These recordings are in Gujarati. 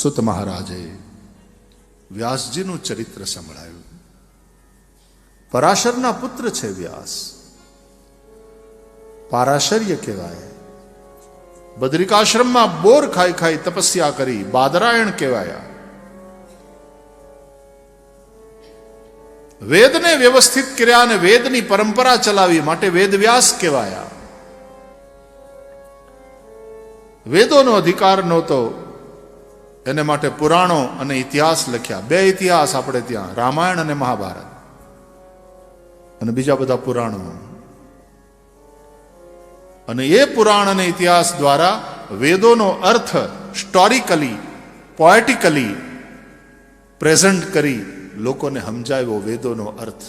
સુત મહારાજે વ્યાસજીનું ચરિત્ર સંભળાયું. પરાશરના પુત્ર છે વ્યાસ, પારાશર્ય કહેવાય. બદ્રિકાશ્રમમાં બોર ખાઈ ખાઈ તપસ્યા કરી બાદરાયણ કહેવાયા. વેદને વ્યવસ્થિત કર્યા અને વેદની પરંપરા ચલાવી માટે વેદવ્યાસ કહેવાયા. વેદોનો અધિકાર નહોતો, એને માટે પુરાણો અને ઇતિહાસ લખ્યા. બે ઇતિહાસ આપણે ત્યાં, રામાયણ અને મહાભારત, અને બીજા બધા પુરાણો. અને એ પુરાણ અને ઇતિહાસ દ્વારા વેદોનો અર્થ સ્ટોરિકલી, પોએટિકલી પ્રેઝન્ટ કરી લોકોને સમજાવ્યો વેદોનો અર્થ.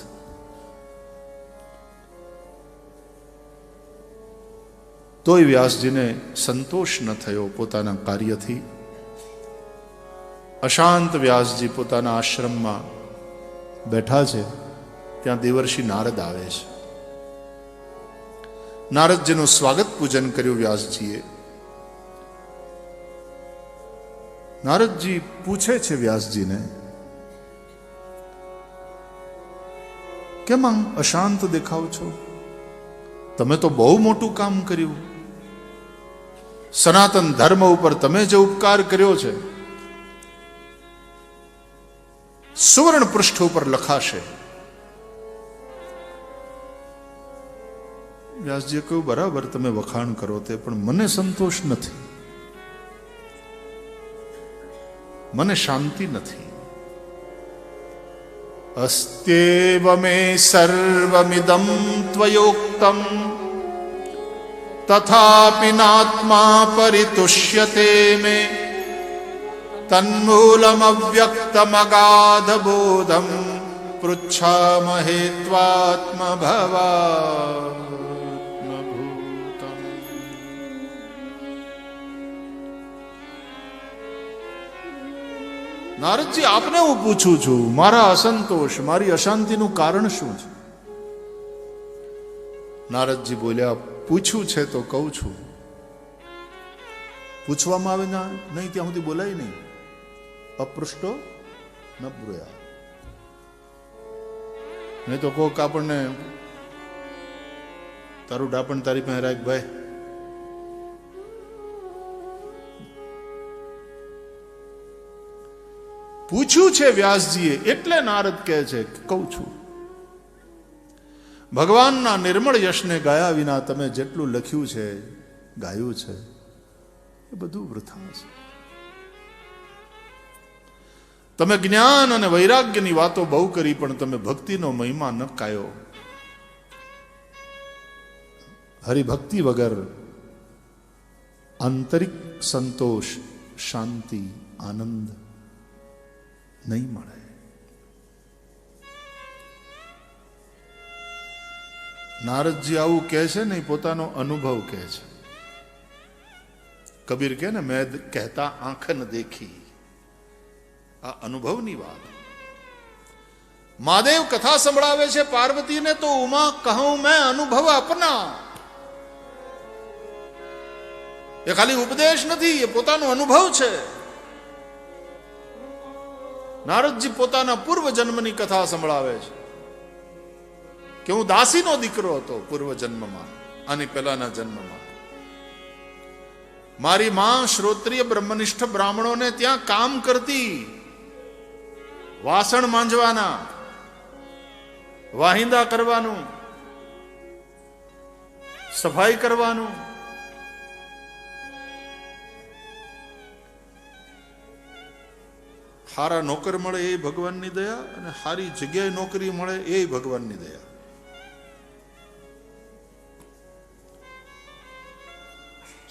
તોય વ્યાસજીને સંતોષ ન થયો પોતાના કાર્યથી. અશાંત વ્યાસજી પોતાના આશ્રમમાં બેઠા છે, ત્યાં દેવર્ષિ નારદ આવે છે. નારદજીનું સ્વાગત પૂજન કર્યું વ્યાસજીએ. નારદજી પૂછે છે વ્યાસજીને, કેમ આમ અશાંત દેખાવ છો? તમે તો બહુ મોટું કામ કર્યું. સનાતન ધર્મ ઉપર તમે જે ઉપકાર કર્યો છે સુવર્ણ પૃષ્ઠ ઉપર લખાશે. વ્યાસજીએ કહ્યું, બરાબર તમે વખાણ કરો તે, પણ મને સંતોષ નથી, મને શાંતિ નથી. અસ્ત્યેવ મે સર્વમિદં ત્વયોક્તમ તથાપિ નાત્મા પરિતુષ્યતે મે તન્મૂલમવ્યક્તમગાધ બોધમ પૃચ્છામહે ત્વાત્મભવાત્મભૂતમ. નારદજી, આપને હું પૂછું છું, મારા અસંતોષ, મારી અશાંતિનું કારણ શું છે? નારદજી બોલ્યા, પૂછ્યું છે તો કહું છું. પૂછવામાં આવે ના નહીં ત્યાં સુધી બોલાય નહીં. અપૃષ્ટો ન બ્રુયા. નહીં તો કોક આપણને તારું ડાપણ તારી પાસે રાખ ભાઈ. પૂછ્યું છે વ્યાસજીએ એટલે નારદ કહે છે, કહું છું. ભગવાનના નિર્મળ યશને ગાયા વિના તમે જેટલું લખ્યું છે, ગાયું છે, એ બધું વૃથા છે. તમે જ્ઞાન અને વૈરાગ્યની વાતો બહુ કરી, પણ તમે ભક્તિનો મહિમા ન કાયો. હરિભક્તિ વગર આંતરિક સંતોષ, શાંતિ, આનંદ નહીં મળે. નારદજી આવું કહે છે ને, પોતાનો અનુભવ કહે છે. કબીર કહે ને, મેં કહેતા આંખ ન દેખી. આ અનુભવની વાત. મહાદેવ કથા સંભળાવે છે પાર્વતીને, તો ઉમા કહું મેં અનુભવ અપના. એ ખાલી ઉપદેશ નથી, એ પોતાનો અનુભવ છે. નારદજી પોતાના પૂર્વ જન્મની કથા સંભળાવે છે કે હું દાસીનો દીકરો હતો પૂર્વ જન્મમાં, આની પહેલાના જન્મમાં. મારી માં શ્રોત્રિય બ્રહ્મનિષ્ઠ બ્રાહ્મણોને ત્યાં કામ કરતી, વાસણ માંજવાના, વાહિંદા કરવાનું, સફાઈ કરવાનું. સારા નોકર મળે એ ભગવાનની દયા, અને સારી જગ્યાએ નોકરી મળે એ ભગવાનની દયા.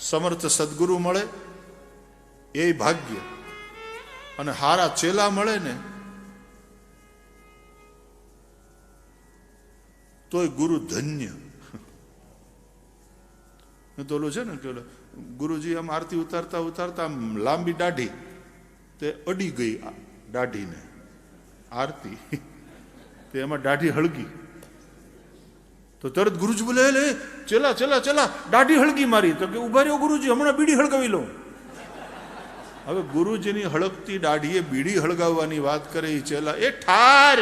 સમર્થ સદગુરુ મળે એ ભાગ્ય, અને હારા ચેલા મળે ને તોય ગુરુ ધન્ય. તો ઓલું છે ને કે ગુરુજી આમ આરતી ઉતારતા ઉતારતા આમ લાંબી દાઢી, તે અડી ગઈ દાઢીને આરતી, તે એમાં દાઢી હળગી. તો તરત ગુરુજી બોલે, લે ચેલા ચેલા ચેલા દાઢી હળગી મારી. તો કે ઉભા રહ્યો ગુરુજી, હમણાં બીડી હળગાવી લો. હવે ગુરુજીની હળગતી દાઢીએ બીડી હળગાવવાની વાત કરે એ ચેલા એ ઠાર.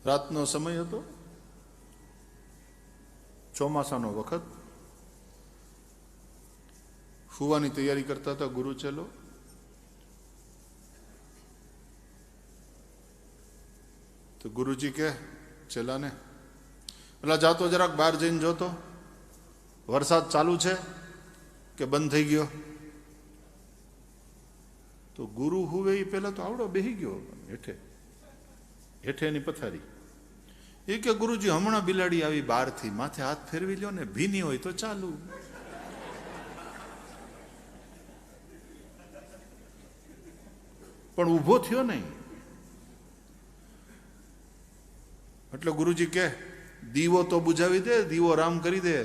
રાતનો સમય હતો, ચોમાસાનો વખત, સુવાની તૈયારી કરતા હતા ગુરુ ચેલો. તો ગુરુજી કે ચેલાને, પેલા જાતો જરાક બહાર જઈને જોતો વરસાદ ચાલુ છે કે બંધ થઈ ગયો. તો ગુરુ હુવે એ પેલા તો આવડો બેહી ગયો હેઠે, હેઠે એની પથારી. એ કે ગુરુજી હમણાં બિલાડી આવી બહારથી, માથે હાથ ફેરવી લ્યો ને, ભીની હોય તો ચાલુ. પણ ઊભો થયો નહીં. એટલે ગુરુજી કે દીવો તો બુજાવી દે, દીવો રામ કરી દે,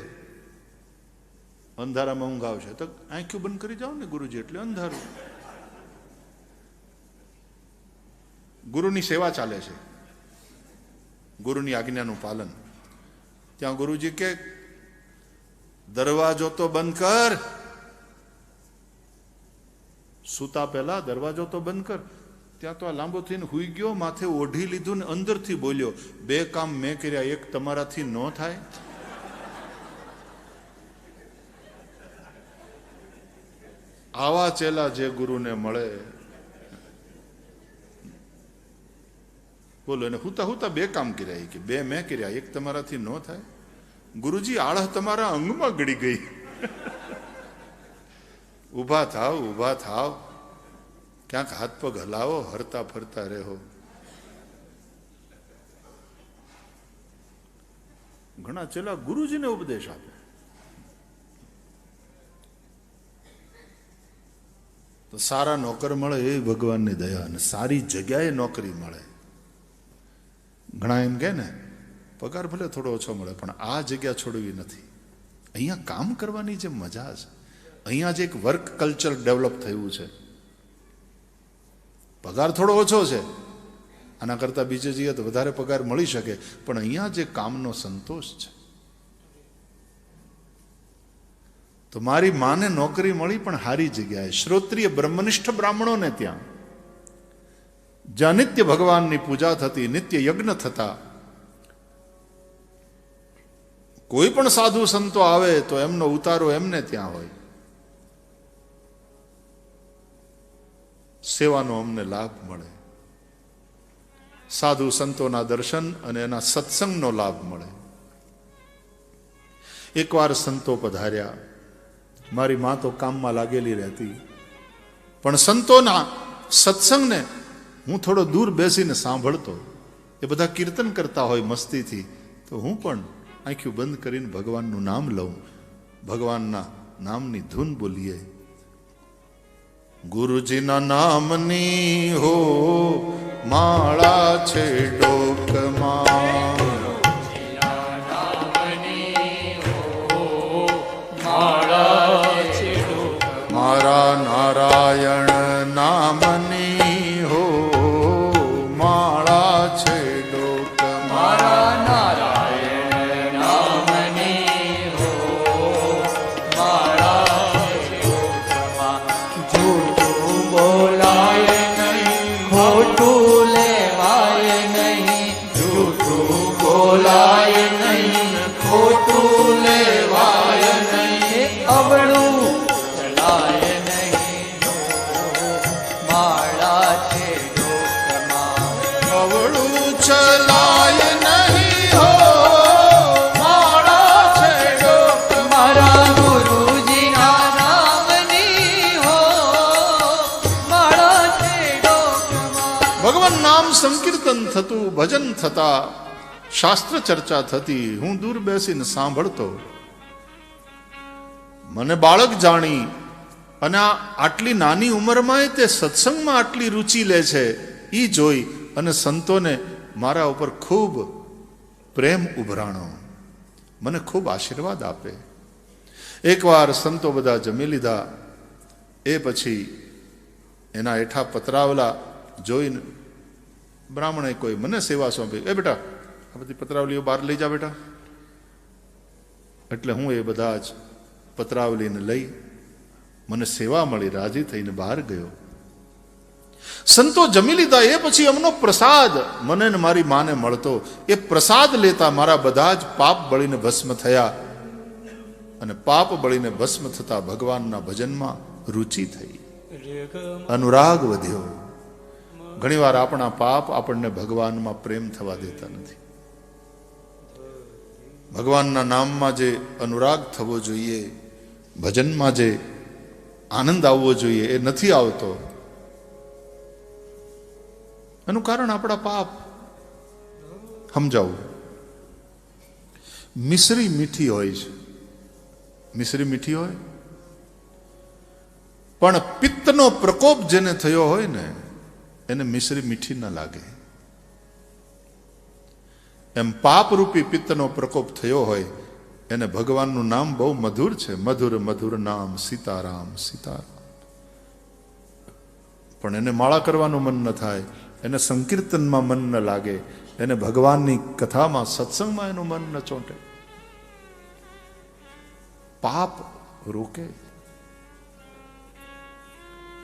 અંધારામાં ઊંઘ આવશે. તો આંખ્યું બંધ કરી જાઓ ને ગુરુજી, એટલે અંધારું. ગુરુની સેવા ચાલે છે, ગુરુની આજ્ઞાનું પાલન. ત્યાં ગુરુજી કે દરવાજો તો બંધ કર, સૂતા પહેલા દરવાજો તો બંધ કર. ત્યાં તો આ લાંબો થઈને હુઈ ગયો, માથે ઓઢી લીધું ને અંદરથી બોલ્યો, બે કામ મેં કર્યા, એક તમારાથી ન થાય. આવા ચેલા જે ગુરુને મળે, બોલો એને હુતા હુતા બે કામ કર્યા, કે બે મેં કર્યા, એક તમારાથી ન થાય. ગુરુજી આળહ તમારા અંગમાં ગળી ગઈ. ઊભા થાવ, ઊભા થાવ, ક્યાંક હાથ પગ હલાવો, હરતા ફરતા રહો. ઘણા ચેલા ગુરુજીને ઉપદેશ આપે. તો સારા નોકર મળે એ ભગવાનની દયા, અને સારી જગ્યાએ નોકરી મળે. ઘણા એમ કે ને પગાર ભલે થોડો ઓછો મળે પણ આ જગ્યા છોડવી નથી. અહીંયા કામ કરવાની જે મજા છે, અહીંયા જે એક વર્ક કલ્ચર ડેવલપ થયું છે. પગાર થોડો ઓછો છે, આના કરતાં બીજે જઈએ તો વધારે પગાર મળી શકે, પણ અહીંયા જે કામનો સંતોષ છે. તો મારી માને નોકરી મળી પણ હારી જગ્યાએ, શ્રોત્રિય બ્રહ્મનિષ્ઠ બ્રાહ્મણોને ત્યાં, જ્યાં નિત્ય ભગવાનની પૂજા થતી, નિત્ય યજ્ઞ થતા. કોઈ પણ સાધુ સંતો આવે તો એમનો ઉતારો એમને ત્યાં હોય. સેવાનો અમને લાભ મળે, સાધુ સંતોના દર્શન અને એના સત્સંગનો લાભ મળે. એકવાર સંતો પધાર્યા, મારી માં તો કામમાં લાગેલી રહેતી, પણ સંતોના સત્સંગને હું થોડો દૂર બેસીને સાંભળતો. એ બધા કીર્તન કરતા હોય મસ્તીથી, તો હું પણ આંખ્યું બંધ કરીને ભગવાનનું નામ લઉં, ભગવાનના નામની ધૂન બોલીએ. ગુરુજીના નામની હો માળા છે ડોકમાં, મારા નારાયણ નામની હો માળા છે ડોકમાં, મારા નારાયણ નામની હો માળા છે ડોકમાં. જૂઠું બોલાય નહીં, ખોટું લેવાય નહીં, જૂઠું બોલાય નહીં, ખોટું લેવાય નહીં, અવળું ચલાય નહીં, માળા છે ડોકમાં, અવળું ચલાય નહીં હો માળા છે ડોકમાં. મારા ગુરુજીના નામની હો માળા છે ડોકમાં. ભગવાન નામ સંકીર્તન થતું, ભજન થતા, શાસ્ત્ર ચર્ચા થતી, હું દૂર બેસીને સાંભળતો. મને બાળક જાણી અને આટલી નાની ઉંમરમાં તે સત્સંગમાં આટલી રુચિ લે છે, એ જોઈ અને સંતોને મારા ઉપર ખૂબ પ્રેમ ઉભરાણો, મને ખૂબ આશીર્વાદ આપે. એકવાર સંતો બધા જમી લીધા, એ પછી એના હેઠા પતરાવલા જોઈને બ્રાહ્મણે કોઈ મને સેવા સોંપી, એ બેટા આ બધી પત્રાવલીઓ બહાર લઈ જા બેટા. એટલે હું એ બધા જ પત્રાવલીને લઈ, મને સેવા મળી, રાજી થઈને બહાર ગયો. સંતો જમી લીધા એ પછી એમનો પ્રસાદ મને ને મારી માને મળતો. એ પ્રસાદ લેતા મારા બધા જ પાપ બળીને ભસ્મ થયા અને પાપ બળીને ભસ્મ થતા ભગવાનના ભજનમાં રુચિ થઈ, અનુરાગ વધ્યો. ઘણીવાર આપણા પાપ આપણને ભગવાનમાં પ્રેમ થવા દેતા નથી. ભગવાનના નામમાં જે અનુરાગ થવો જોઈએ, ભજનમાં જે આનંદ આવવો જોઈએ, એ નથી આવતો. એનું કારણ આપણા પાપ. સમજાવું, મિશ્રી મીઠી હોય છે, મિશ્રી મીઠી હોય, પણ પિત્તનો પ્રકોપ જેને થયો હોય ને એને મિશ્રી મીઠી ન લાગે. એમ પાપરૂપી પિત્તનો પ્રકોપ થયો હોય એને ભગવાનનું નામ બહુ મધુર છે. મધુર મધુર નામ સીતારામ સીતારામ. પણ એને માળા કરવાનું મન ન થાય, એને સંકીર્તનમાં મન ન લાગે, એને ભગવાનની કથામાં સત્સંગમાં એનું મન ન ચોંટે. પાપ રોકે,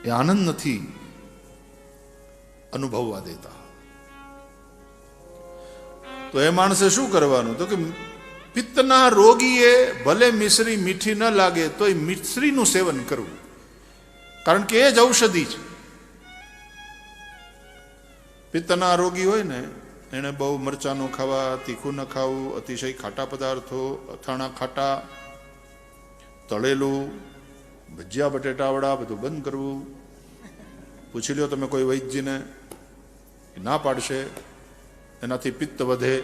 એ આનંદ નથી અનુભવવા દેતા. તો એ માણસે શું કરવાનું? તો કે પિત્તના રોગીએ ભલે મિશ્રી મીઠી ન લાગે તો એ મિશ્રીનું સેવન કરવું, કારણ કે એ જ ઔષધિ છે. પિત્તના રોગી હોય ને એને બહુ મરચાંનું ખાવા, તીખું ન ખાવું, અતિશય ખાટા પદાર્થો, અથાણા ખાટા, તળેલું, ભજીયા બટેટાવડા બધું બંધ કરવું. પૂછી લ્યો તમે કોઈ વૈદ્યને, ના પાડશે. એનાથી પિત્ત વધે.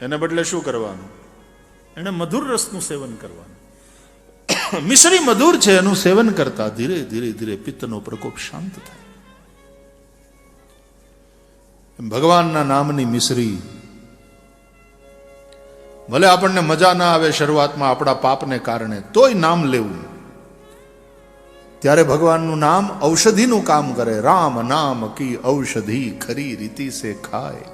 એને બદલે શું કરવાનું? એને મધુર રસનું સેવન કરવાનું. મિશ્રી મધુર છે, એનું સેવન કરતા ધીરે ધીરે ધીરે પિત્તનો પ્રકોપ શાંત થાય. ભગવાનના નામની મિશ્રી, ભલે આપણને મજા ના આવે શરૂઆતમાં આપણા પાપને કારણે, તોય નામ લેવું. ત્યારે ભગવાનનું નામ ઔષધિનું કામ કરે. રામ નામ કી ઔષધિ ખરી રીતિ સે ખાય.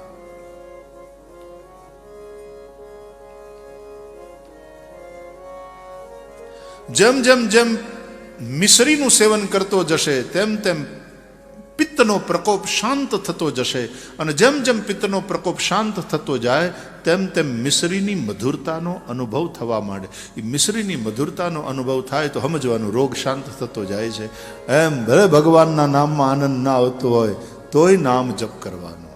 જેમ જેમ જેમ મિશ્રીનું સેવન કરતો જશે તેમ તેમ પિત્તનો પ્રકોપ શાંત થતો જશે, અને જેમ જેમ પિત્તનો પ્રકોપ શાંત થતો જાય તેમ તેમ મિશ્રીની મધુરતાનો અનુભવ થવા માંડે. એ મિશ્રીની મધુરતાનો અનુભવ થાય તો સમજવાનું રોગ શાંત થતો જાય છે. એમ ભલે ભગવાનના નામમાં આનંદ ના આવતો હોય તોય નામ જપ કરવાનું.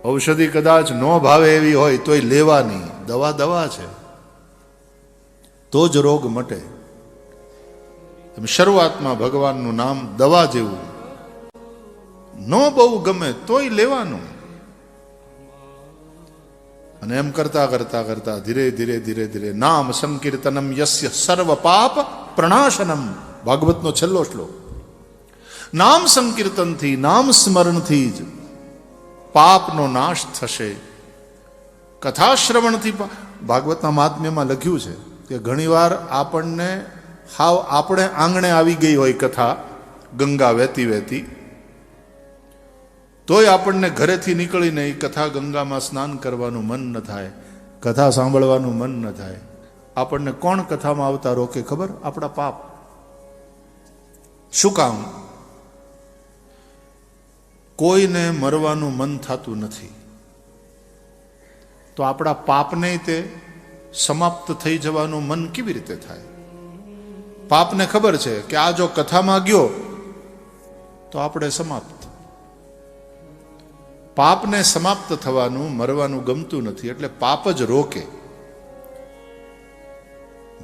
ઔષધિ કદાચ ન ભાવે એવી હોય તોય લેવાની. દવા દવા છે તો જ રોગ મટે. શરૂઆતમાં ભગવાનનું નામ દવા જેવું, ન બહુ ગમે તોય લેવાનું. અને એમ કરતા કરતા કરતા ધીરે ધીરે ધીરે ધીરે નામ સંકીર્તનમ યસ્ય સર્વ પાપ પ્રણાશનમ, ભાગવતનો છેલ્લો શ્લોક. નામ સંકીર્તનથી, નામ સ્મરણથી જ પાપનો નાશ થશે. કથા શ્રવણથી, ભાગવતના મહાત્મ્યમાં લખ્યું છે કે ઘણીવાર આપણને હાવ આપણે આંગણે આવી ગઈ હોય કથા, ગંગા વહેતી વહેતી, તોય આપણને ઘરેથી નીકળીને એ કથા ગંગામાં સ્નાન કરવાનું મન ન થાય, કથા સાંભળવાનું મન ન થાય. આપણને કોણ કથામાં આવતા રોકે ખબર? આપણા પાપ. શું કામ? કોઈને મરવાનું મન થતું નથી તો આપણા પાપને તે સમાપ્ત થઈ જવાનું મન કેવી રીતે થાય? પાપને ખબર છે કે આ જો કથામાં ગયો તો આપણે સમાપ્ત. પાપને સમાપ્ત થવાનું, મરવાનું ગમતું નથી એટલે પાપ જ રોકે.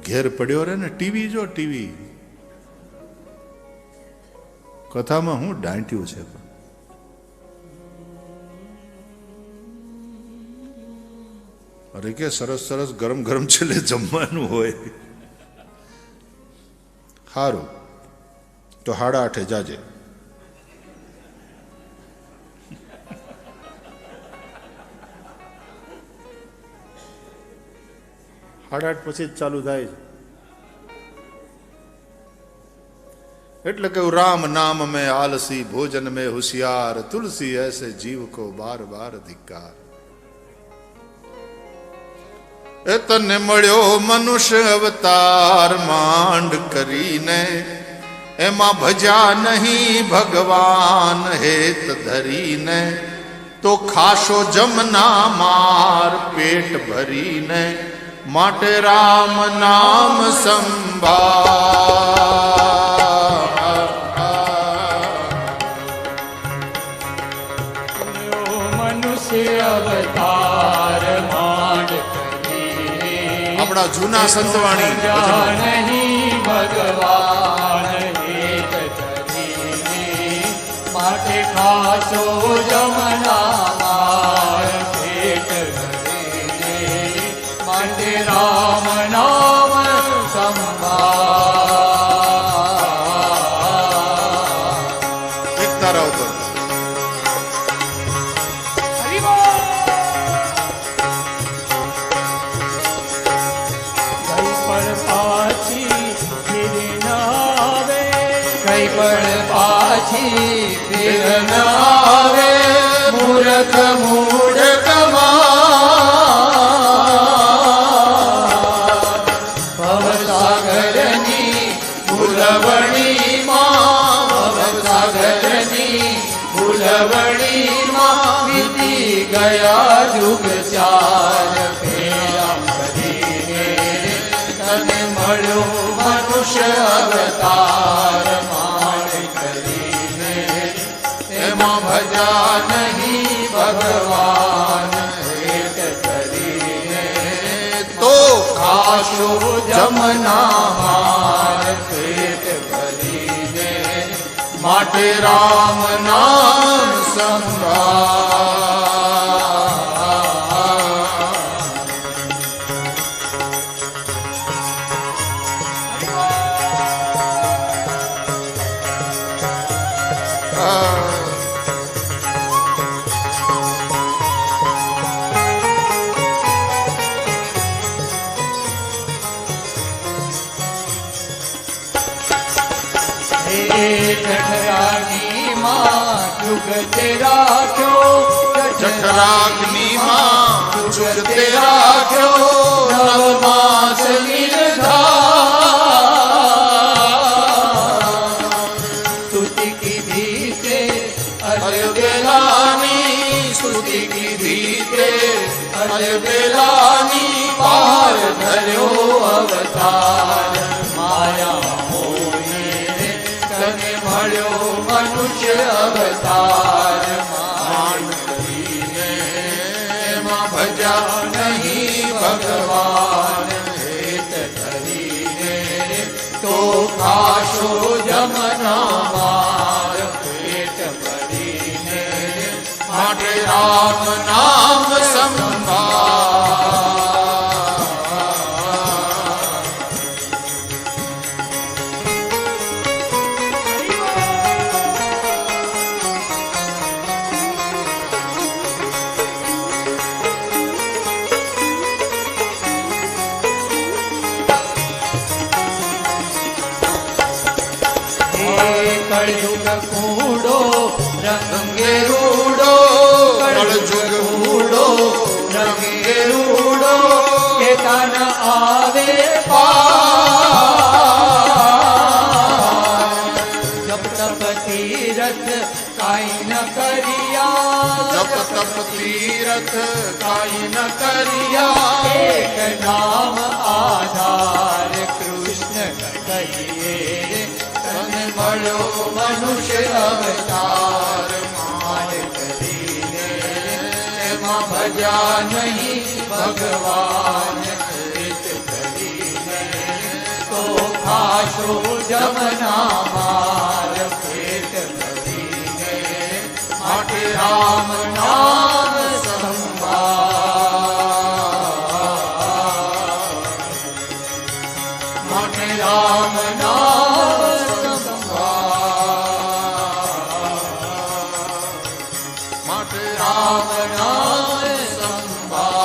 ઘેર પડ્યો રે ને ટીવી જો, ટીવી કથામાં હું ડાંટ્યું છે. અરે કે સરસ સરસ ગરમ ગરમ છેલ્લે જમવાનું હોય. સારું તો 8:30 જાજે. સાડા આઠ પછી જ ચાલુ થાય છે. એટલે કહ્યું રામ નામ में आलसी भोजन में होशियार तुलसी ऐसे जीव को बार बार धिक्कार। એ તને મળ્યો મનુષ્ય અવતાર માંડ કરીને એમાં ભજા નહીં ભગવાન હેત ધરીને તો ખાશો જમના માર પેટ ભરીને માટે રામ નામ સંભાળ। મનુષ્ય અવતાર માંડ આપણા જૂના સંતવાણી નહીં ભગવાન હેત ધરીને માટે ખાશો જમના માર પેટ ભરીને માટે રામ નામ સંભાળ। એક તારા ઉપર કઈ પણ પાછી ફિર ન આવે મૂર્ખ મૂઢ ભવસાગરની ભૂલવણીમાં વીતી ગયા યુગ ચાર ફેરા ફરીને તને મળ્યો મનુષ્ય અવતાર ભજા નહીં ભગવાન હેત કરીને તો ખાશો જમના માર પેટ ભરીને માટે રામ નામ સંભાળ। જઠરાગ્નિ માં જુગતે રાખ્યો જઠરાગ્નિ માં જુગતે રાખ્યો નવ માસ નિર્ધાર સ્તુતિ કીધી તે અલબેલાની સ્તુતિ કીધી તે અલબેલાની પાર ધર્યો અવતાર માયા તને મળ્યો મનુષ્ય અવતાર માંડ કરીને એમાં ભજા નહીં ભગવાન હેત ધરીને તો ખાશો જમના માર પેટ ભરીને માટે રામ નામ સંભાળ। કળયુગ કૂડો રંગે રૂડો કળયુગ કૂડો રંગે રૂડો કે તન આવે જપ તપ તીરથ કાઈ ન કરિયા જપ તપ તીરથ કાઈ ન કરિયા એક નામ આધાર કૃષ્ણ કહીએ તને મળ્યો મનુષ્ય અવતાર માર કરીને એમાં ભજા નહીં ભગવાન હેત કરીને તો ખાશો જમના માર પેટ ભરીને માટે રામ નામ સંભાળ। માટે રામ નામ માટે રામ નામ સંભાળ।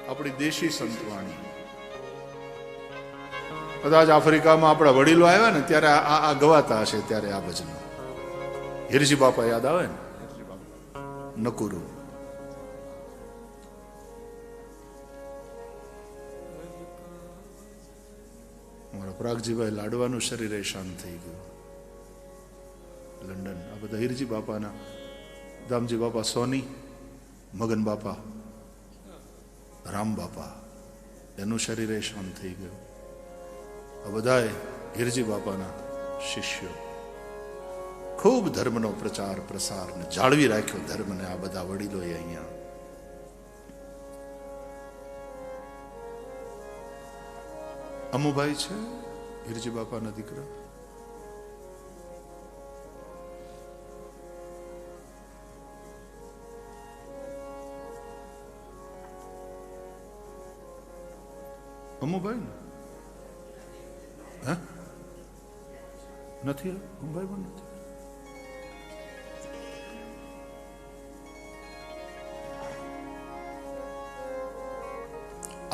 આપણી દેશી સંતવાણી કદાચ આફ્રિકામાં આપણા વડીલો આવ્યા ને ત્યારે આ ગવાતા હશે, ત્યારે આ ભજન હિરજી બાપા યાદ આવે ને, નકુરુ. મારા પ્રાગજીભાઈ લાડવાનું શરીર શાંત થઈ ગયું. લંડન આ બધા હિરજી બાપાના, દામજી બાપા સોની, મગન બાપા, રામ બાપા, એનું શરીર શાંત થઈ ગયું. આ બધાએ હિરજી બાપાના શિષ્યો. ખૂબ ધર્મનો પ્રચાર પ્રસાર ને જાળવી રાખ્યો ધર્મને આ બધા વડીલોએ અહીંયા. અમુભાઈ છે હિરજી બાપાના દીકરા. અમુભાઈ ને હે નથી, અમુભાઈ પણ નથી.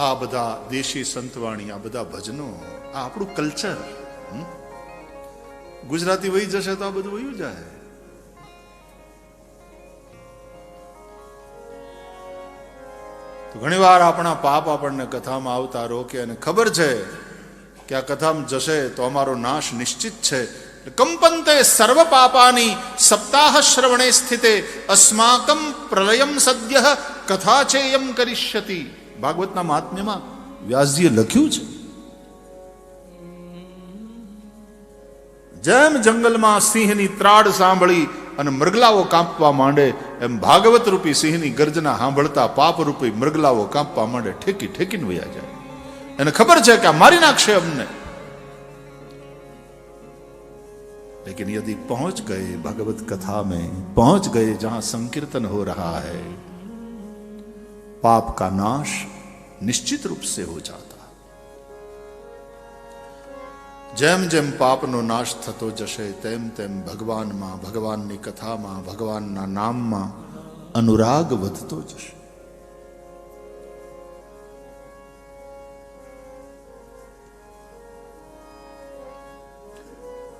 આ બધા દેશી સંતવાણી, આ બધા ભજનો, આ આપણું કલ્ચર. ગુજરાતી વહી જશે તો આ બધું વહ્યું જાય. તો ઘણી વાર આપણા પાપ આપણને કથામાં આવતા રોકે, અને ખબર છે કે આ કથામાં જશે તો અમારો નાશ નિશ્ચિત છે. કંપંતે સર્વ પાપાની સપ્તાહ શ્રવણે સ્થિતે અસ્માકમ પ્રલયમ સદ્ય કથા ચેયમ કરિષ્યતિ. ભાગવતના મહાત્મ્યમાં વ્યાસજીએ લખ્યું છે, જેમ જંગલમાં સિંહની ત્રાડ સાંભળી અને મૃગલાઓ કાંપવા માંડે, એમ ભાગવત રૂપી સિંહની ગર્જના સાંભળતા પાપ રૂપી મૃગલાઓ કાંપવા માંડે, ઠેકી ઠેકીને વયા જાય. એને ખબર છે કે આ મારી નાખશે અમને. लेकिन यदि पहुंच गए भगवत कथा में, पहुंच गए जहां संकीर्तन हो रहा है, पाप का नाश निश्चित रूप से हो जाता. જેમ જેમ પાપનો નાશ થતો જશે તેમ તેમ ભગવાનમાં, ભગવાનની કથામાં, ભગવાનના નામમાં અનુરાગ વધતો જશે.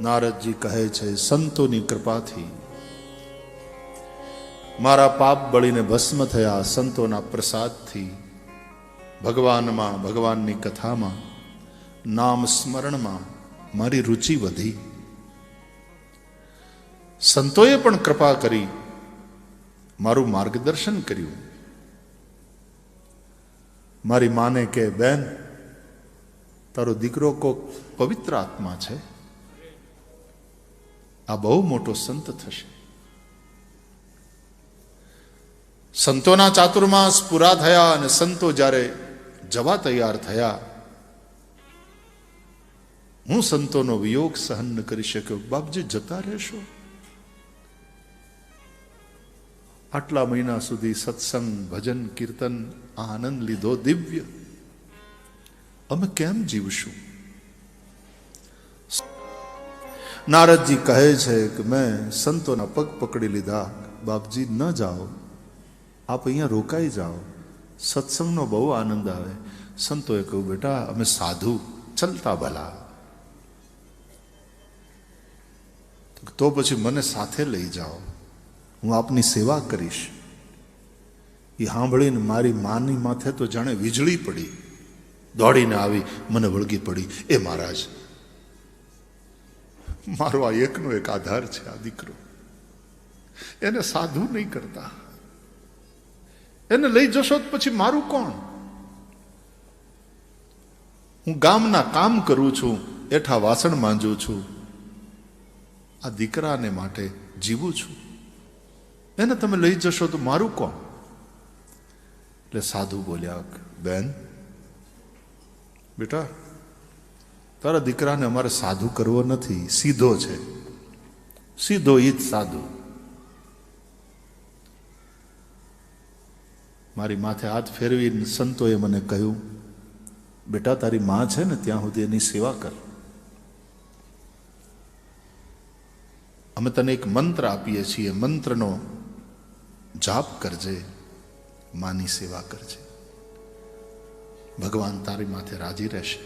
નારદજી કહે છે, સંતોની કૃપાથી મારા પાપ બળીને ભસ્મ થયા. સંતોના પ્રસાદથી ભગવાનમાં, ભગવાનની કથામાં, નામ સ્મરણમાં મારી રુચિ વધી. સંતોએ પણ કૃપા કરી, મારું માર્ગદર્શન કર્યું. મારી માને કે, બેન તારો દીકરો કોક પવિત્ર આત્મા છે, આ બહુ મોટો સંત થશે. સંતોના ચાતુર્માસ પૂરા થયા અને સંતો જ્યારે જવા તૈયાર થયા, હું સંતોનો વિયોગ સહન ન કરી શક્યો. બાપજી જતા રહેશો? આટલા મહિના સુધી સત્સંગ, ભજન, કીર્તન, આનંદ લીધો દિવ્ય, અમે કેમ જીવશું? નારદજી કહે છે કે મેં સંતોના પગ પકડી લીધા. બાપજી ન જાઓ, આપ અહીંયા રોકાઈ જાઓ, સત્સંગનો બહુ આનંદ આવે. સંતોએ કહ્યું, બેટા અમે સાધુ, ચલતા ભલા, તો પછી મને સાથે લઈ જાઓ, હું આપની સેવા કરીશ. એ સાંભળીને મારી માની માથે તો જાણે વીજળી પડી, દોડીને આવી મને વળગી પડી. એ મહારાજ, મારો આ એકનો એક આધાર છે, આ દીકરો, એને સાધુ નહીં કરતા, એને લઈ જશો તો પછી મારું કોણ? હું ગામના કામ કરું છું, એઠા વાસણ માંજું છું, આ દીકરાને માટે જીવું છું, એને તમે લઈ જશો તો મારું કોણ? એટલે સાધુ બોલ્યા, બેન બેટા, તારા દીકરાને અમારે સાધુ કરવો નથી, સીધો છે, સીધો ઈ જ સાધુ. મારી માથે હાથ ફેરવીને સંતોએ મને કહ્યું, બેટા તારી માં છે ને ત્યાં સુધી એની સેવા કર. અમે તને એક મંત્ર આપીએ છીએ, મંત્રનો જાપ કરજે, માની સેવા કરજે, ભગવાન તારી માથે રાજી રહેશે.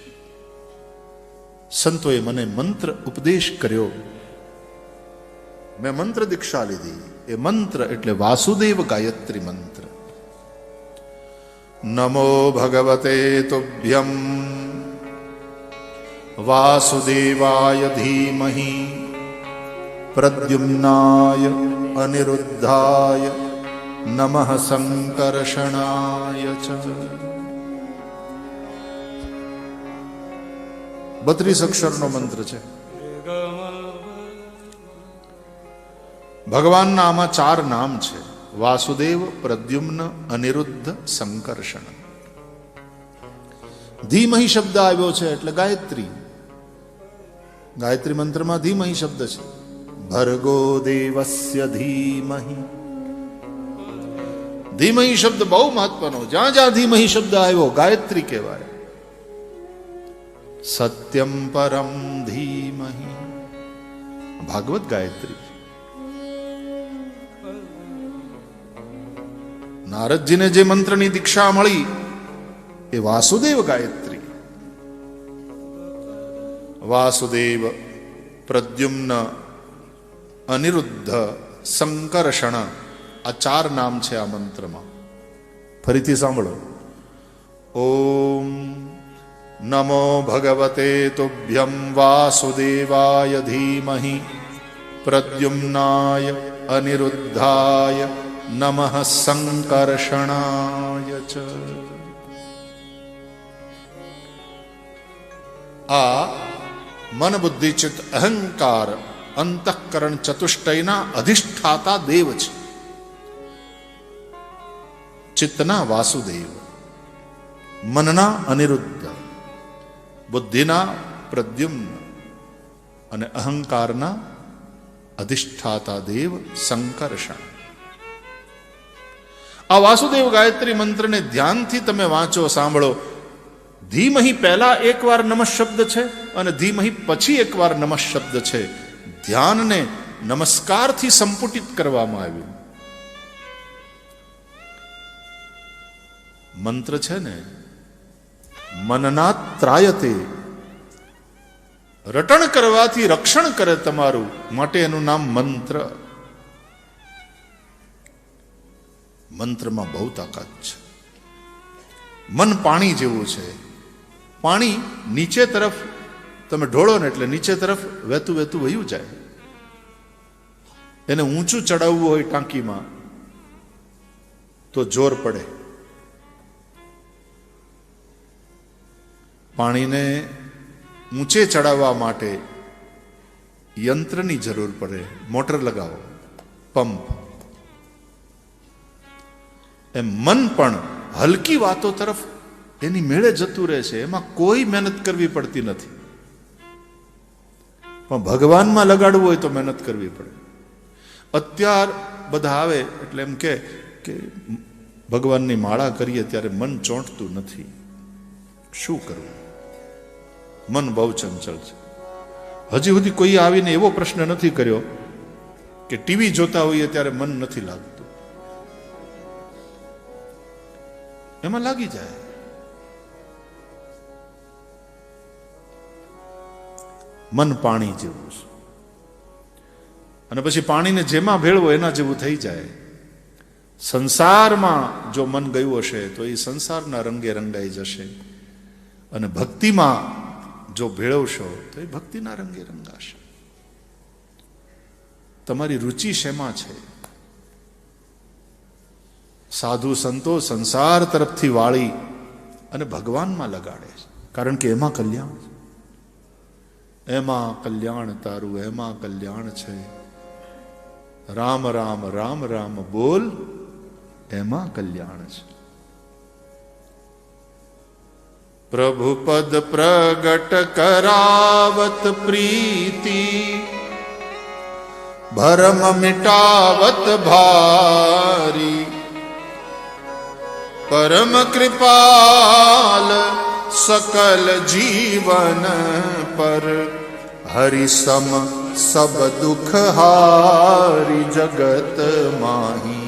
સંતોએ મને મંત્ર ઉપદેશ કર્યો, મેં મંત્ર દીક્ષા લીધી. એ મંત્ર એટલે વાસુદેવ ગાયત્રી મંત્ર. નમો ભગવતે તુભ્યમ વાસુદેવાય ધીમહિ પ્રદ્યુમ્નાય અનિરુદ્ધાય નમઃ સંકર્ષણાય ચ. 32 અક્ષરનો મંત્ર છે. ભગવાનના આમાં 4 નામ છે: વાસુદેવ, પ્રદ્યુમ્ન, અનિરુદ્ધ, સંકર્ષણ. ધીમહિ શબ્દ આવ્યો છે એટલે ગાયત્રી. ગાયત્રી મંત્રમાં ધીમહિ શબ્દ છે. ભર્ગો દેવસ્ય ધીમહિ. ધીમહિ શબ્દ બહુ મહત્વનો. જ્યાં જ્યાં ધીમહિ શબ્દ આવ્યો ગાયત્રી કહેવાય. સત્યમ પરમ ધીમહિ, ભાગવત ગાયત્રી. નારદજીને જે મંત્રની દીક્ષા મળી એ વાસુદેવ ગાયત્રી. વાસુદેવ, પ્રદ્યુમ્ન, અનિરુદ્ધ, સંકર્ષણ, આ 4 નામ છે આ મંત્રમાં. ફરીથી સાંભળો. ઓમ નમો ભગવતે તુભ્યમ વાસુદેવાય ધીમહિ પ્રદ્યુમ્નાય અનિરુદ્ધાય નમઃ સંકર્ષણાય ચ. આ મન બુદ્ધિ ચિત્ત અહંકાર અંતઃકરણ ચતુષ્ટયના અધિષ્ઠાતા દેવ છે. ચિત્તના વાસુદેવ, મનના અનિરુદ્ધ, બુદ્ધિના પ્રદ્યુમ્ન અને અહંકારના અધિષ્ઠાતા દેવ સંકર્ષણ. આ વાસુદેવ ગાયત્રી મંત્રને ધ્યાનથી તમે વાંચો, સાંભળો. ધીમહિ પહેલા એકવાર નમઃ શબ્દ છે અને ધીમહિ પછી એકવાર નમઃ શબ્દ છે. ધ્યાનને નમસ્કારથી સંપુટિત કરવામાં આવ્યું. મંત્ર છે ને, મનના ત્રાયતે, રટણ કરવાથી રક્ષણ કરે તમારું, માટે એનું નામ મંત્ર. મંત્રમાં બહુ તાકાત છે. મન પાણી જેવું છે. પાણી નીચે તરફ તમે ઢોળો ને એટલે નીચે તરફ વહેતું વહેતું વયું જાય. એને ઊંચું ચડાવવું હોય ટાંકીમાં તો જોર પડે. પાણીને ઊંચે ચડાવવા માટે યંત્રની જરૂર પડે. મોટર લગાવો, પંપ. એમ મન પણ હલકી વાતો તરફ એની મેળે જતું રહે છે. એમાં કોઈ મહેનત કરવી પડતી નથી. પણ ભગવાનમાં લગાડવું હોય તો મહેનત કરવી પડે. અત્યાર બધા આવે એટલે એમ કે ભગવાનની માળા કરીએ ત્યારે મન ચોંટતું નથી. શું કરવું? મન બહુ ચંચળ છે. હજી સુધી કોઈ આવીને એવો પ્રશ્ન નથી કર્યો કે ટીવી જોતા હોઈએ ત્યારે મન નથી લાગતું. એમાં લાગી જાય. મન પાણી જેવું છે. અને પછી પાણીને જેમાં ભેળવો એના જેવું થઈ જાય. સંસારમાં જો મન ગયું હશે તો એ સંસારના રંગે રંગાઈ જશે. અને ભક્તિમાં જો ભેળવશો તો એ ભક્તિના રંગે રંગાશે. તમારી રુચિ શેમાં છે? સાધુ સંતો સંસાર તરફથી વાળી અને ભગવાનમાં લગાડે છે, કારણ કે એમાં કલ્યાણ છે. એમાં કલ્યાણ તારું, એમાં કલ્યાણ છે. રામ રામ રામ રામ બોલ, એમાં કલ્યાણ છે. પ્રભુ પદ પ્રગટ કરાવત પ્રીતિ, ભરમ મિટાવત ભારી. પરમ કૃપાલ सकल जीवन पर, हरि सम सब दुख हारी. जगत माही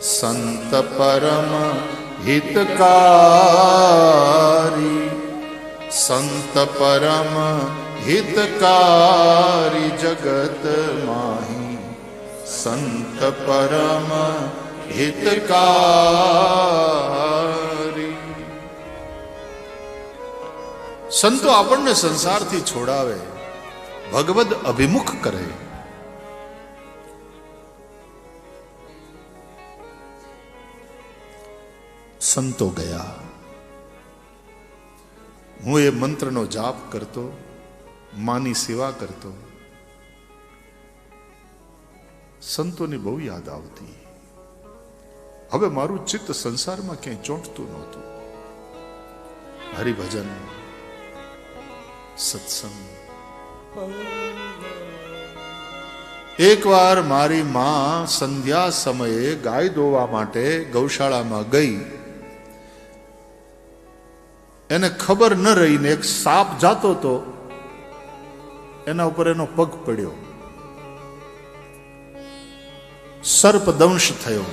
संत परम हितकारी. સંત પરમ હિતકારી જગત માહી, સંત પરમ હિતકારી. સંતો આપણને સંસારથી છોડાવે, ભગવદ અભિમુખ કરે. સંતો ગયા, હું એ મંત્રનો જાપ કરતો, માની સેવા કરતો. સંતોની બહુ યાદ આવતી. હવે મારું ચિત્ત સંસારમાં ક્યાંય ચોંટતું નહોતું. હરિભજન, સત્સંગ. એકવાર મારી માં સંધ્યા સમયે ગાય દોવા માટે ગૌશાળામાં ગઈ. એને ખબર ન રહીને એક સાપ જાતો હતો, એના ઉપર એનો પગ પડ્યો, સર્પદંશ થયો.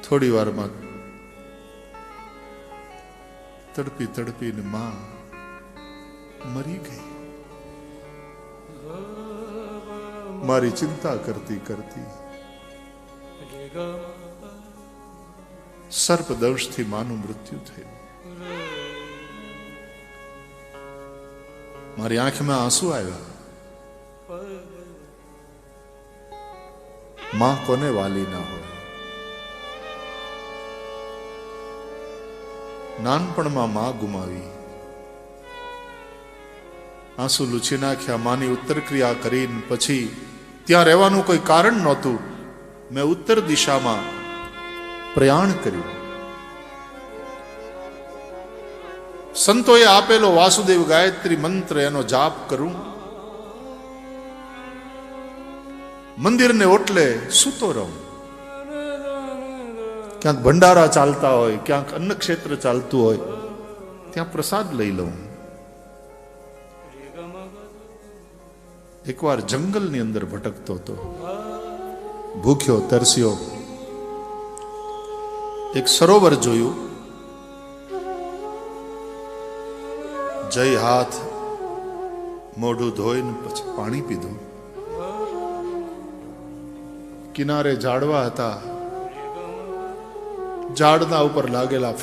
થોડી વારમાં તડપી તડપીને માં મરી ગઈ. મારી ચિંતા કરતી કરતી સર્પદંશથી માનું મૃત્યુ થયું. મારી આંખમાં આંસુ આવ્યા. માં કોને વાલી ના હોય. નાનપણમાં માં ગુમાવી, આંસુ લૂછી નાખ્યા. માની ઉત્તર ક્રિયા કરીને પછી ત્યાં રહેવાનું કોઈ કારણ નહોતું. મેં ઉત્તર દિશામાં પ્રયાણ કર્યું. સંતોએ આપેલો વાસુદેવ ગાયત્રી મંત્ર, એનો જાપ કરું. મંદિરને ઓટલે સૂતો રહું. ક્યાંક ભંડારા ચાલતા હોય, ક્યાંક અન્ન ક્ષેત્ર ચાલતું હોય, ત્યાં પ્રસાદ લઈ લઉં. એકવાર જંગલની અંદર ભટકતો હતો, ભૂખ્યો તરસ્યો. એક સરોવર જોયું. જઈ હાથ મોઢું ધોઈને પછી પાણી પીધું. કિનારે ઝાડવા હતા, ઝાડના ઉપર લાગેલા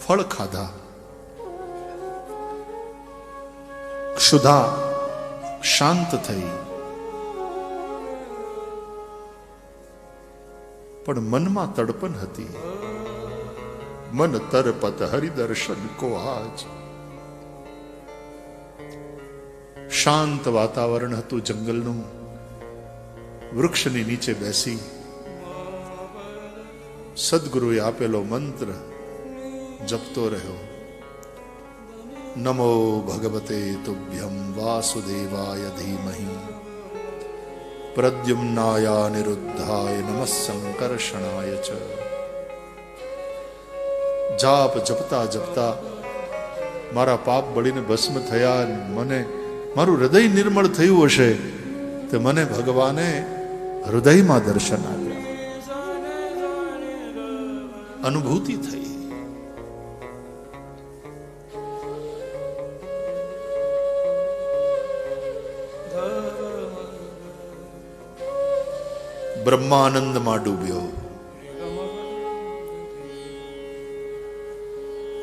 ફળ ખાધા. ક્ષુધા શાંત થઈ. પણ મનમાં તડપણ હતી. મન તરપત હરિદર્શન કો આજ. શાંત વાતાવરણ હતું જંગલનું. વૃક્ષની નીચે બેસી સદગુરુએ આપેલો મંત્ર જપતો રહ્યો. નમો ભગવતે તુભ્યમ વાસુદેવાય ધીમહિ પ્રદ્યુમ્નાય નિરુદ્ધાય નમઃ સંકર્ષણાય ચ. જાપ જપતા જપતા મારા પાપ બળીને ભસ્મ થયા. મને મારું હૃદય નિર્મળ થયું હશે તો મને ભગવાને હૃદયમાં દર્શન આપ્યા, અનુભૂતિ થઈ. બ્રહ્માનંદમાં ડૂબ્યો.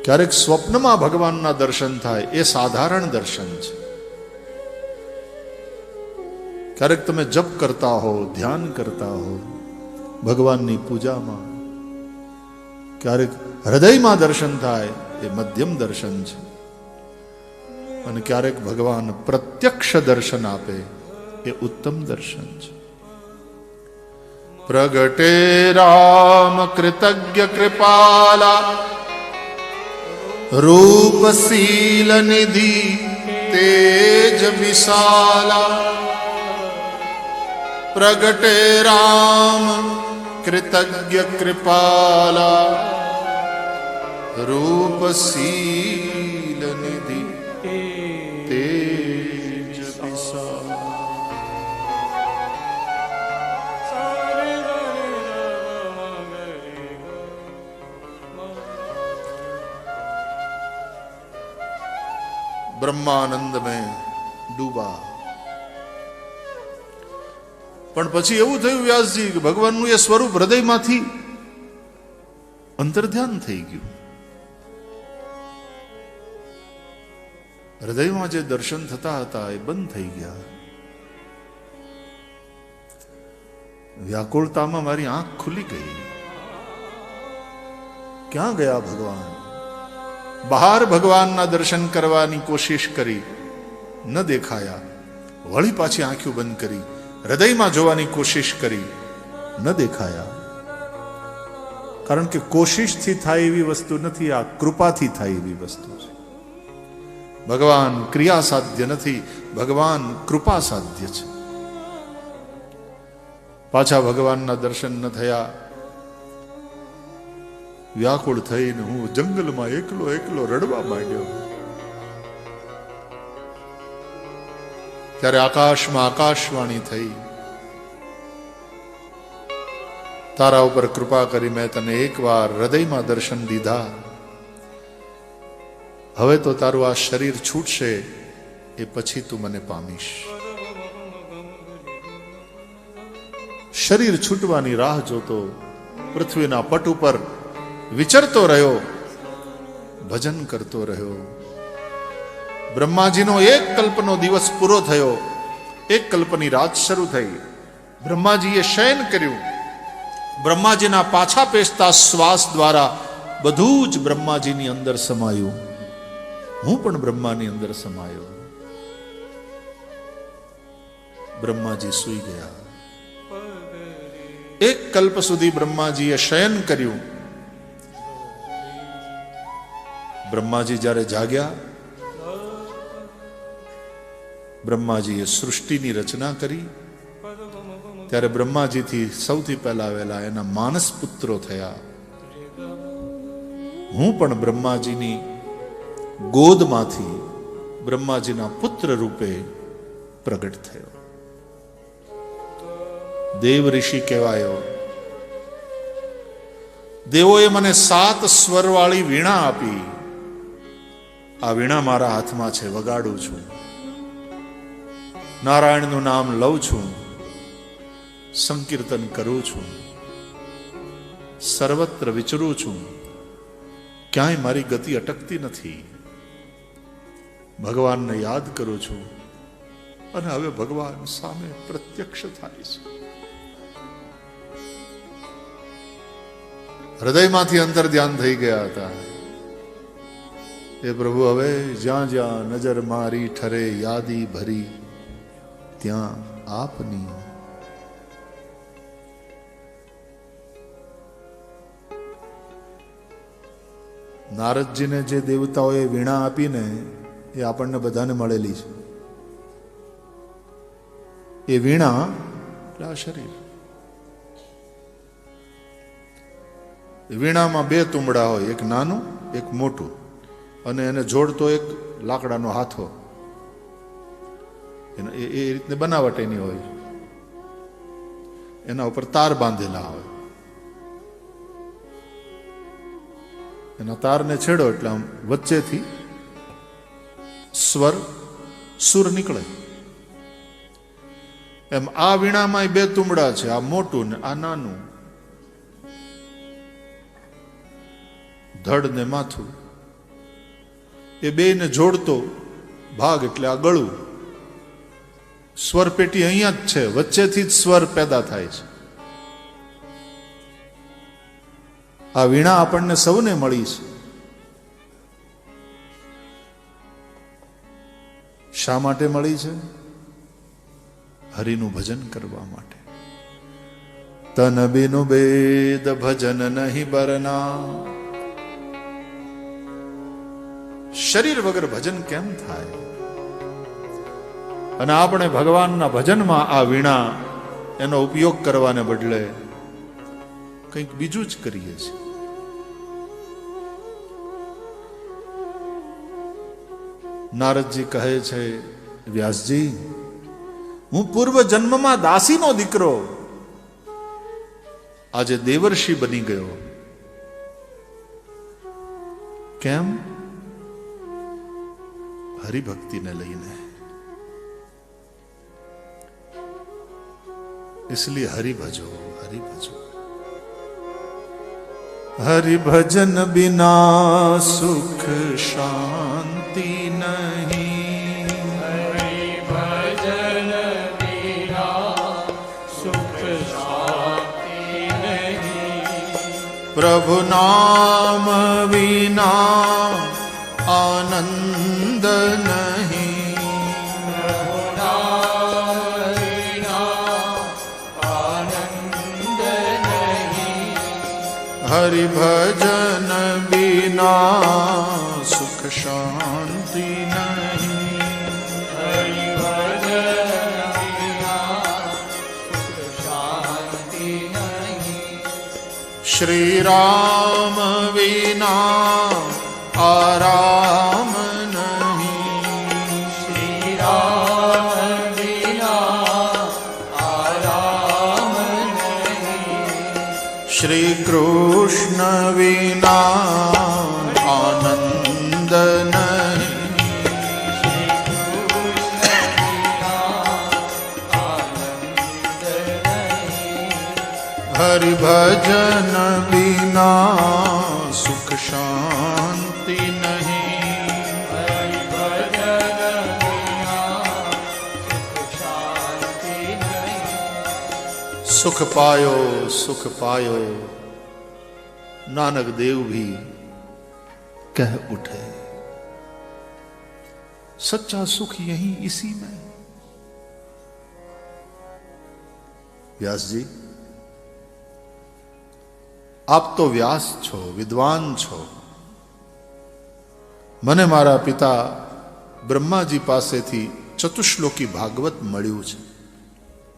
ક્યારેક સ્વપ્નમાં ભગવાનના દર્શન થાય, એ સાધારણ દર્શન છે. ક્યારેક તમે જપ કરતા હો, ધ્યાન કરતા હો ભગવાનની પૂજામાં, ક્યારેક હૃદયમાં દર્શન થાય, એ મધ્યમ દર્શન છે. અને ક્યારેક ભગવાન પ્રત્યક્ષ દર્શન આપે, એ ઉત્તમ દર્શન છે. પ્રગટે રામ કૃતજ્ઞ કૃપાલા રૂપશીલ નિધિ તેજ વિશાલા. પ્રગટે રામ કૃતજ્ઞ કૃપાલા રૂપશીલ નિધિ તેજ વિશાલા. બ્રહ્માનંદ મેં ડૂબા. પણ પછી એવું થયું વ્યાસજી કે ભગવાનનું એ સ્વરૂપ હૃદયમાંથી અંતર્ધ્યાન થઈ ગયું. હૃદયમાં જે દર્શન થતા હતા એ બંધ થઈ ગયા. વ્યાકુળતામાં મારી આંખ ખુલી ગઈ. ક્યાં ગયા ભગવાન? બહાર ભગવાનના દર્શન કરવાની કોશિશ કરી, ન દેખાયા. વળી પાછી આંખો બંધ કરી, હૃદયમાં જોવાની કોશિશ કરી, ન દેખાયા. કારણ કે કોશિશથી થાય એવી વસ્તુ નથી, આ કૃપાથી થાય એવી વસ્તુ છે. ભગવાન ક્રિયા સાધ્ય નથી, ભગવાન કૃપા સાધ્ય છે. પાછા ભગવાનના દર્શન ન થયા. વ્યાકુળ થઈને હું જંગલમાં એકલો એકલો રડવા માંડ્યો. ત્યારે આકાશમાં આકાશવાણી થઈ, તારા ઉપર કૃપા કરી મેં તને એકવાર હૃદયમાં દર્શન દીધા. હવે તો તારું આ શરીર છૂટશે, એ પછી તું મને પામીશ. શરીર છૂટવાની રાહ જોતો પૃથ્વીના પટ ઉપર વિચરતો રહ્યો, ભજન કરતો રહ્યો. બ્રહ્માજીનો એક કલ્પનો દિવસ પૂરો થયો, એક કલ્પની રાત શરૂ થઈ. બ્રહ્માજીએ શયન કર્યું. બ્રહ્માજીના પાછા પેસતા શ્વાસ દ્વારા બધું જ બ્રહ્માજીની અંદર સમાયું. હું પણ બ્રહ્માની અંદર સમાયો. બ્રહ્માજી સૂઈ ગયા. એક કલ્પ સુધી બ્રહ્માજીએ શયન કર્યું. બ્રહ્માજી જ્યારે જાગ્યા, બ્રહ્માજીએ સૃષ્ટિની રચના કરી. ત્યારે બ્રહ્માજીથી સૌથી પહેલા વહેલા એના માનસ પુત્રો થયા. હું પણ બ્રહ્માજીની ગોદમાંથી બ્રહ્માજીના પુત્ર રૂપે પ્રગટ થયો. દેવ ઋષિ કહેવાયો. દેવોએ મને 7 સ્વરવાળી વીણા આપી. આ વીણા મારા હાથમાં છે, વગાડું છું. નારાયણનું નામ લઉં છું, સંકીર્તન કરું છું, સર્વત્ર વિચરું છું. ક્યાંય મારી ગતિ અટકતી નથી. ભગવાનને યાદ કરું છું અને હવે ભગવાન સામે પ્રત્યક્ષ થાય છે. હૃદયમાંથી અંતર ધ્યાન થઈ ગયા હતા. એ પ્રભુ હવે જ્યાં જ્યાં નજર મારી ઠરે યાદી ભરી, ત્યાં આપની. નારદજીને જે દેવતાઓએ વીણા આપીને એ આપણને બધાને મળેલી છે. એ વીણા એટલે આ શરીર. વીણામાં 2 તુંબડા હોય, એક નાનું એક મોટું, અને એને જોડતો એક લાકડાનો હાથો. એ રીતની બનાવટ એની હોય. એના ઉપર તાર બાંધેલા હોય. એના તારને છેડો એટલે આમ વચ્ચેથી સુર નીકળે. એમ આ વીણામાં 2 તુંબડા છે, આ મોટું ને આ નાનું. ધડ ને માથું, એ બેને જોડતો ભાગ એટલે આ ગળું. સ્વર પેટી અહીંયા જ છે, વચ્ચેથી જ સ્વર પેદા થાય છે. આ વીણા આપણને સૌને મળી છે. શા માટે મળી છે? હરિનું ભજન કરવા માટે. તન બિનુ બેદ ભજન નહીં બરના. શરીર વગર ભજન કેમ થાય? અને આપણે ભગવાનના ભજનમાં આ વીણા એનો ઉપયોગ કરવાને બદલે કંઈક બીજું જ કરીએ છીએ. નારદજી કહે છે, વ્યાસજી, હું પૂર્વ જન્મમાં દાસીનો દીકરો આજે દેવર્ષિ બની ગયો. કેમ? હરિભક્તિને લઈને. इसलिए हरि भजो, हरि भजो. हरि भजन बिना सुख शांति नहीं. हरि भजन बिना सुख शांति नहीं. प्रभु नाम बिना आनंद नहीं. हरि भजन बिना सुख शांति नहीं. हरि भजन बिना सुख शांति नहीं. श्री राम बिना आराम नहीं. श्री राम बिना आराम नहीं. श्री कृष्ण बिना आनंद नहीं. श्री कृष्ण बिना आनंद नहीं. हरि भजन बिना सुख शांति नहीं. हरि भजन बिना सुख शांति नहीं. सुख पायो, सुख पायो, नानक देव भी कह उठे. सच्चा सुख यही इसी में. व्यास जी, आप तो व्यास છો, વિદ્વાન છો. મને મારા પિતા બ્રહ્માજી પાસેથી ચતુશ્લોકી ભાગવત મળ્યું છે,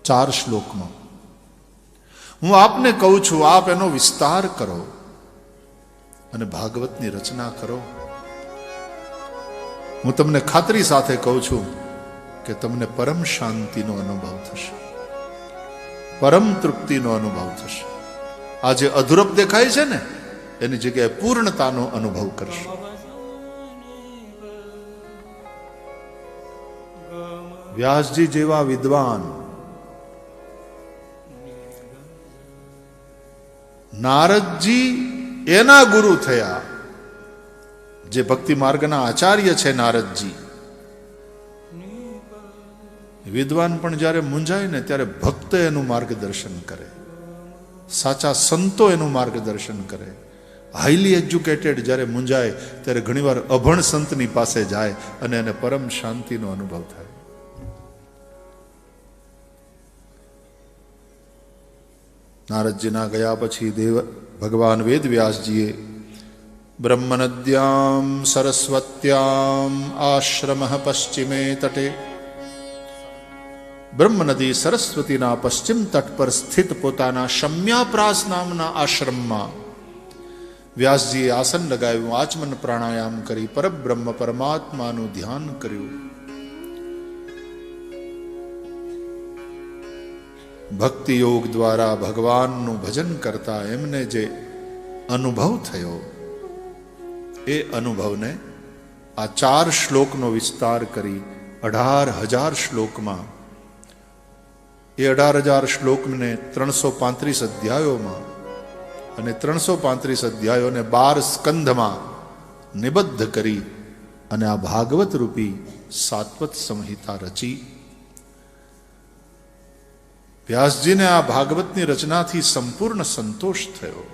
4 શ્લોકમાં. હું આપને કહું છું, આપ એનો વિસ્તાર કરો અને ભાગવતની રચના કરો. હું તમને ખાતરી સાથે કહું છું કે તમને પરમ શાંતિનો અનુભવ થશે, પરમ તૃપ્તિનો અનુભવ થશે. આ જે અધૂરપ દેખાય છે ને, એની જગ્યાએ પૂર્ણતાનો અનુભવ કરશો. વ્યાસજી જેવા વિદ્વાન, નારદજી એના ગુરુ થયા, જે ભક્તિ માર્ગના આચાર્ય છે નારદજી. વિદ્વાન પણ જ્યારે મૂંઝાય ને ત્યારે ભક્ત એનું માર્ગદર્શન કરે, સાચા સંતો એનું માર્ગદર્શન કરે. હાઈલી એજ્યુકેટેડ જ્યારે મૂંઝાય ત્યારે ઘણીવાર અભણ સંતની પાસે જાય અને એને પરમ શાંતિનો અનુભવ થાય. નારદજીના ગયા પછી ભગવાન વેદ વ્યાસજીએ બ્રહ્મનદ્યામ સરસ્વત્યામ આશ્રમ પશ્ચિમે તટે, બ્રહ્મનદી સરસ્વતીના પશ્ચિમ તટ પર સ્થિત પોતાના શમ્યાપ્રાસ નામના આશ્રમમાં વ્યાસજીએ આસન લગાવ્યું, આચમન પ્રાણાયામ કરી પરબ્રહ્મ પરમાત્માનું ધ્યાન કર્યું. ભક્તિ યોગ દ્વારા ભગવાનનું ભજન કરતા એમને જે અનુભવ થયો, એ અનુભવને આ 4 શ્લોકનો વિસ્તાર કરી 18,000 શ્લોકમાં, એ 18,000 શ્લોકને 335 અધ્યાયોમાં અને 335 અધ્યાયોને 12 સ્કંધમાં નિબદ્ધ કરી અને આ ભાગવત રૂપી સાત્વત સંહિતા રચી. વ્યાસજીને આ ભાગવતની રચનાથી સંપૂર્ણ સંતોષ થયો.